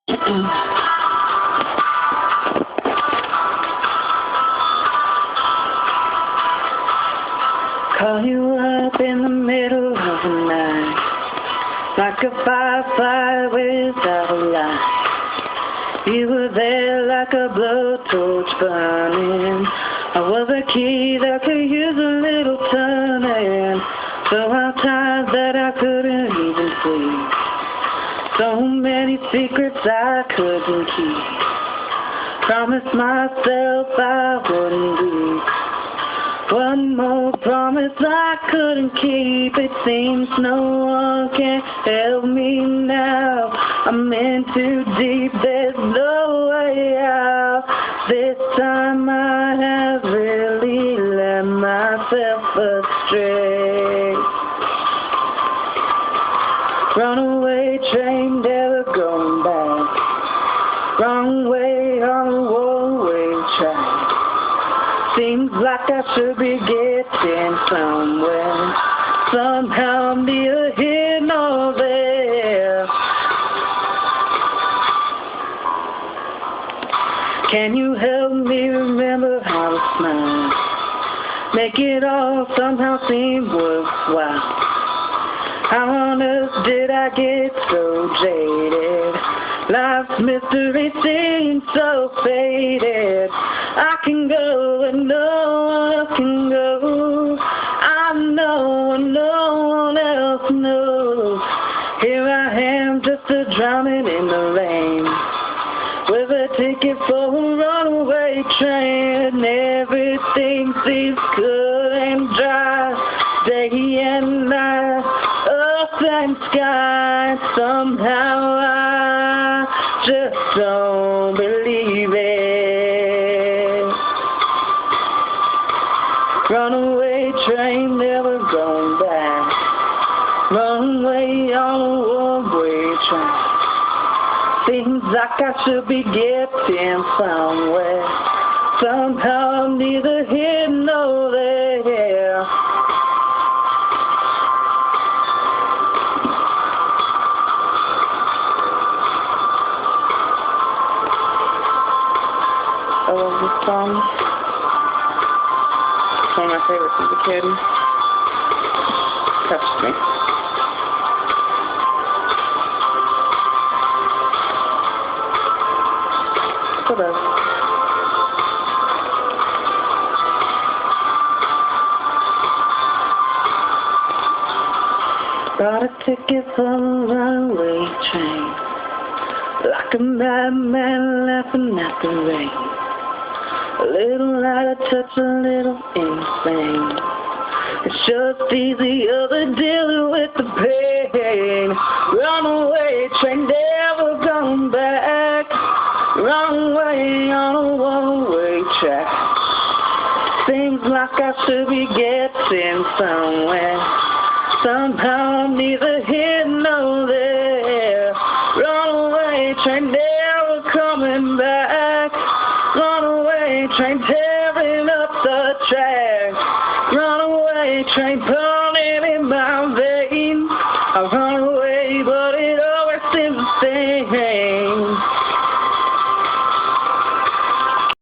Call you up in the middle of the night, like a firefly without a light. You were there like a blowtorch burning. I was a key that could use a little turning. So tired that I couldn't even sleep. So many secrets I couldn't keep. Promised myself I wouldn't leave. One more promise I couldn't keep. It seems no one can help me now. I'm in too deep, there's no way out. This time I have really let myself astray. Runaway train, never going back. Wrong way on a one-way track. Seems like I should be getting somewhere. Somehow I'm neither here nor there. Can you help me remember how to smile? Make it all somehow seem worthwhile. How on earth did I get so jaded? Life's mystery seems so faded. I can go and no one else can go. I know and no one else knows. Here I am just a drowning in the rain, with a ticket for a runaway train. Everything seems good and dry, day and night, earth and sky. Somehow I just don't believe it. Runaway train, never going back. Runaway on a one-way track. Seems like I should be getting somewhere. Somehow I'm neither here nor there. I love this song. It's one of my favorites as a kid. Touched me. Whatever. Bought a ticket for a runaway train, like a madman laughing at the rain. A little out of touch, a little insane. It's just easier than dealing with the pain. Runaway train, never going back. Wrong way on a one-way track. Seems like I should be getting somewhere. Somehow I'm neither here nor there. Runaway train, never coming back. Runaway train, tearing up the track. Runaway train,